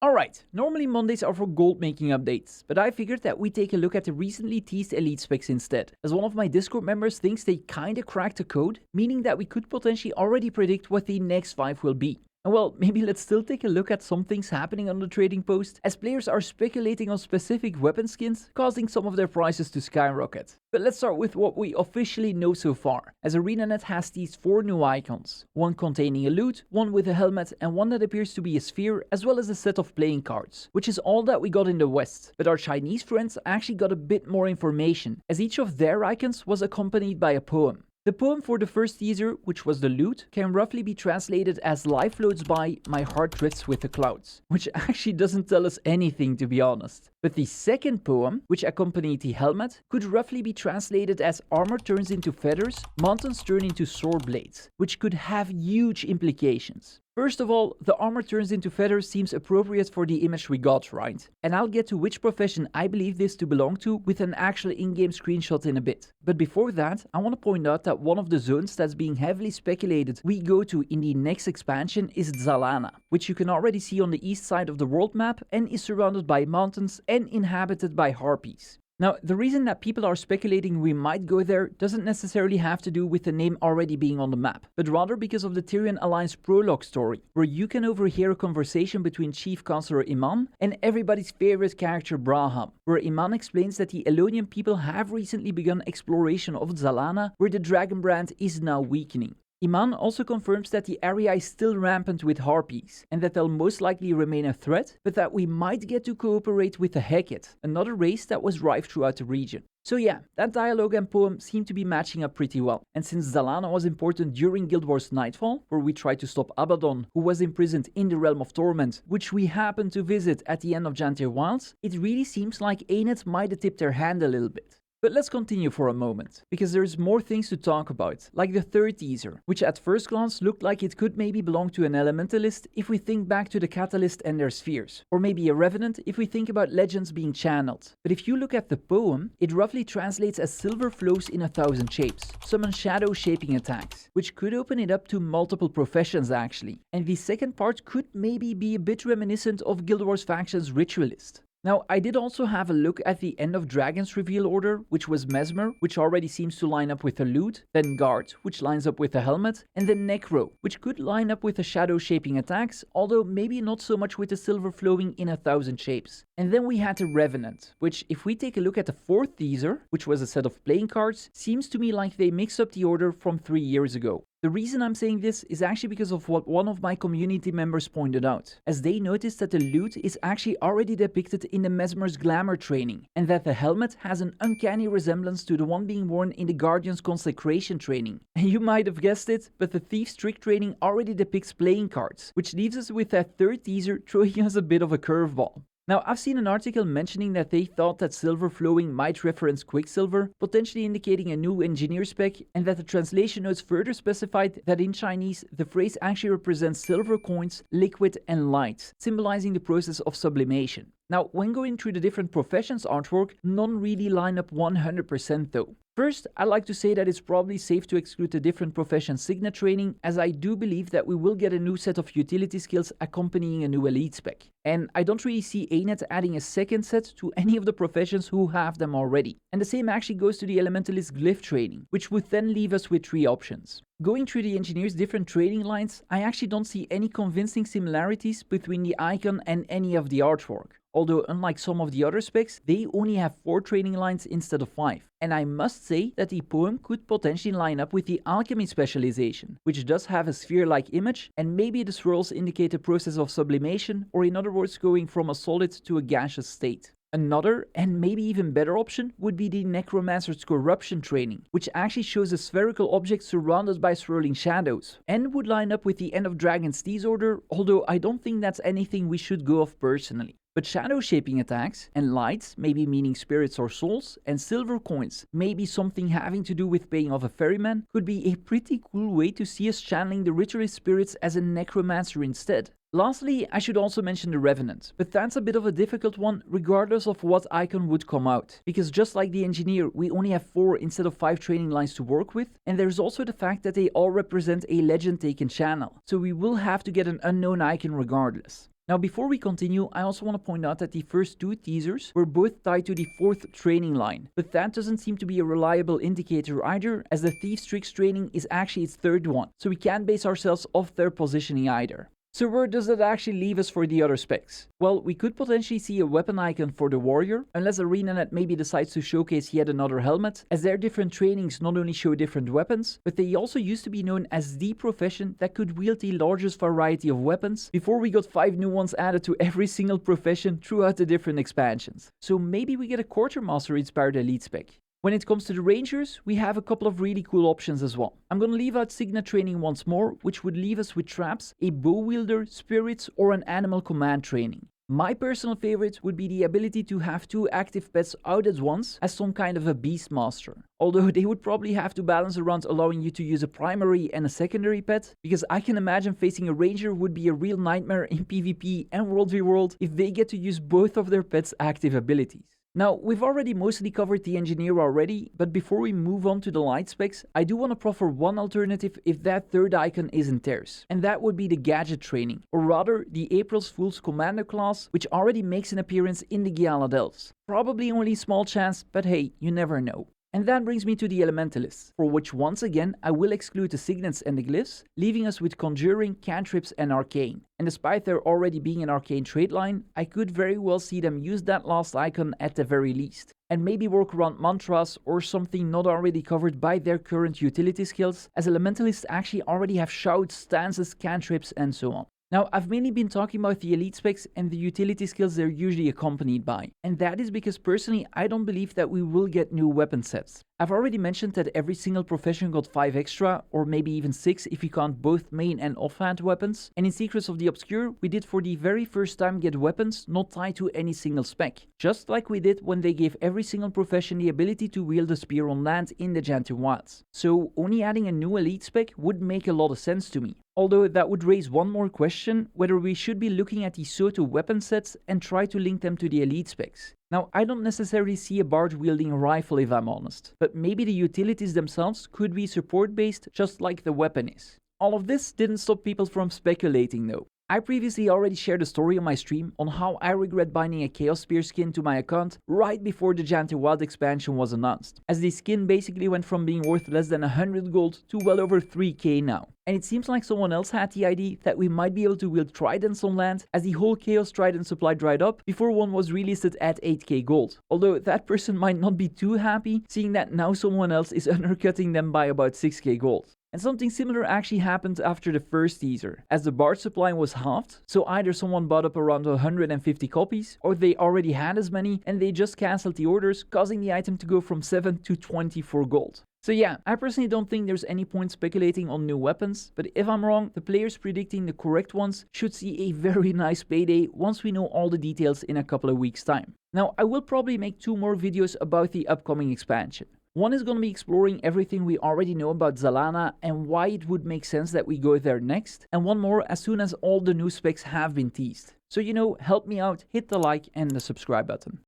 Alright, normally Mondays are for gold making updates, but I figured that we take a look at the recently teased Elite Specs instead, as one of my Discord members thinks they kinda cracked the code, meaning that we could potentially already predict what the next 5 will be. And well, maybe let's still take a look at some things happening on the trading post, as players are speculating on specific weapon skins, causing some of their prices to skyrocket. But let's start with what we officially know so far, as ArenaNet has teased 4 new icons, one containing a lute, one with a helmet, and one that appears to be a sphere, as well as a set of playing cards, which is all that we got in the West. But our Chinese friends actually got a bit more information, as each of their icons was accompanied by a poem. The poem for the first teaser, which was the lute, can roughly be translated as "life floats by, my heart drifts with the clouds," which actually doesn't tell us anything, to be honest. But the second poem, which accompanied the helmet, could roughly be translated as "armor turns into feathers, mountains turn into sword blades," which could have huge implications. First of all, the armor turns into feathers seems appropriate for the image we got, right? And I'll get to which profession I believe this to belong to with an actual in-game screenshot in a bit. But before that, I want to point out that one of the zones that's being heavily speculated we go to in the next expansion is Dzalana, which you can already see on the east side of the world map and is surrounded by mountains and inhabited by harpies. Now, the reason that people are speculating we might go there doesn't necessarily have to do with the name already being on the map, but rather because of the Tyrian Alliance prologue story, where you can overhear a conversation between Chief Counselor Iman and everybody's favorite character Braham, where Iman explains that the Elonian people have recently begun exploration of Dzalana, where the dragon brand is now weakening. Iman also confirms that the area is still rampant with harpies, and that they'll most likely remain a threat, but that we might get to cooperate with the Heket, another race that was rife throughout the region. So yeah, that dialogue and poem seem to be matching up pretty well. And since Dzalana was important during Guild Wars Nightfall, where we tried to stop Abaddon, who was imprisoned in the Realm of Torment, which we happened to visit at the end of Jantir Wilds, it really seems like ANet might have tipped their hand a little bit. But let's continue for a moment, because there's more things to talk about, like the third teaser, which at first glance looked like it could maybe belong to an Elementalist if we think back to the Catalyst and their spheres, or maybe a Revenant if we think about legends being channeled. But if you look at the poem, it roughly translates as "silver flows in 1,000 shapes, summon shadow shaping attacks," which could open it up to multiple professions actually. And the second part could maybe be a bit reminiscent of Guild Wars Faction's Ritualist. Now, I did also have a look at the End of Dragons reveal order, which was Mesmer, which already seems to line up with the Lute, then Guard, which lines up with the helmet, and then Necro, which could line up with the shadow shaping attacks, although maybe not so much with the silver flowing in 1,000 shapes. And then we had the Revenant, which if we take a look at the fourth teaser, which was a set of playing cards, seems to me like they mixed up the order from 3 years ago. The reason I'm saying this is actually because of what one of my community members pointed out, as they noticed that the Lute is actually already depicted in the Mesmer's Glamour training, and that the helmet has an uncanny resemblance to the one being worn in the Guardian's Consecration training. And you might have guessed it, but the Thief's Trick training already depicts playing cards, which leaves us with that third teaser throwing us a bit of a curveball. Now, I've seen an article mentioning that they thought that silver flowing might reference Quicksilver, potentially indicating a new engineer spec, and that the translation notes further specified that in Chinese, the phrase actually represents silver coins, liquid and light, symbolizing the process of sublimation. Now, when going through the different professions artwork, none really line up 100% though. First, I'd like to say that it's probably safe to exclude the different profession signet training, as I do believe that we will get a new set of utility skills accompanying a new elite spec. And I don't really see ANet adding a second set to any of the professions who have them already. And the same actually goes to the Elementalist glyph training, which would then leave us with 3 options. Going through the engineer's different training lines, I actually don't see any convincing similarities between the icon and any of the artwork. Although unlike some of the other specs, they only have 4 training lines instead of 5. And I must say that the poem could potentially line up with the alchemy specialization, which does have a sphere-like image, and maybe the swirls indicate a process of sublimation, or in other words going from a solid to a gaseous state. Another, and maybe even better option, would be the Necromancer's Corruption training, which actually shows a spherical object surrounded by swirling shadows, and would line up with the End of Dragons tease order, although I don't think that's anything we should go off personally. But shadow shaping attacks, and lights, maybe meaning spirits or souls, and silver coins, maybe something having to do with paying off a ferryman, could be a pretty cool way to see us channeling the ritualist spirits as a necromancer instead. Lastly, I should also mention the Revenant, but that's a bit of a difficult one regardless of what icon would come out, because just like the engineer, we only have 4 instead of 5 training lines to work with, and there's also the fact that they all represent a legend taken channel, so we will have to get an unknown icon regardless. Now before we continue, I also want to point out that the first two teasers were both tied to the 4th training line, but that doesn't seem to be a reliable indicator either, as the Thieves Tricks training is actually its 3rd one, so we can't base ourselves off their positioning either. So where does that actually leave us for the other specs? Well, we could potentially see a weapon icon for the warrior, unless ArenaNet maybe decides to showcase yet another helmet, as their different trainings not only show different weapons, but they also used to be known as the profession that could wield the largest variety of weapons, before we got 5 new ones added to every single profession throughout the different expansions. So maybe we get a quartermaster inspired elite spec. When it comes to the rangers, we have a couple of really cool options as well. I'm gonna leave out Signet training once more, which would leave us with traps, a bow wielder, spirits, or an animal command training. My personal favorite would be the ability to have 2 active pets out at once as some kind of a beastmaster. Although they would probably have to balance around allowing you to use a primary and a secondary pet, because I can imagine facing a ranger would be a real nightmare in PvP and World v World if they get to use both of their pets' active abilities. Now, we've already mostly covered the engineer already, but before we move on to the light specs, I do want to proffer one alternative if that 3rd icon isn't theirs, and that would be the gadget training, or rather the April's Fool's Commander class, which already makes an appearance in the Giala Delves. Probably only small chance, but hey, you never know. And that brings me to the Elementalists, for which once again I will exclude the Signets and the Glyphs, leaving us with Conjuring, Cantrips and Arcane. And despite there already being an Arcane trait line, I could very well see them use that last icon at the very least. And maybe work around mantras or something not already covered by their current utility skills, as Elementalists actually already have shouts, stances, cantrips and so on. Now, I've mainly been talking about the elite specs and the utility skills they're usually accompanied by, and that is because personally I don't believe that we will get new weapon sets. I've already mentioned that every single profession got 5 extra, or maybe even 6 if you count both main and offhand weapons, and in Secrets of the Obscure we did for the very first time get weapons not tied to any single spec, just like we did when they gave every single profession the ability to wield a spear on land in the Enchanted Wilds. So only adding a new elite spec would make a lot of sense to me. Although that would raise one more question, whether we should be looking at the Soto weapon sets and try to link them to the elite specs. Now, I don't necessarily see a bard wielding a rifle if I'm honest, but maybe the utilities themselves could be support based just like the weapon is. All of this didn't stop people from speculating though. I previously already shared a story on my stream on how I regret binding a Chaos Spear skin to my account right before the Enchanted Wild expansion was announced, as the skin basically went from being worth less than 100 gold to well over 3k now. And it seems like someone else had the idea that we might be able to wield tridents on land, as the whole Chaos Trident supply dried up before one was relisted at 8k gold. Although that person might not be too happy, seeing that now someone else is undercutting them by about 6k gold. And something similar actually happened after the first teaser, as the bard supply was halved, so either someone bought up around 150 copies, or they already had as many and they just cancelled the orders, causing the item to go from 7 to 24 gold. So yeah, I personally don't think there's any point speculating on new weapons, but if I'm wrong, the players predicting the correct ones should see a very nice payday once we know all the details in a couple of weeks' time. Now, I will probably make 2 more videos about the upcoming expansion. One is going to be exploring everything we already know about Dzalana and why it would make sense that we go there next, and one more as soon as all the new specs have been teased. So help me out, hit the like and the subscribe button.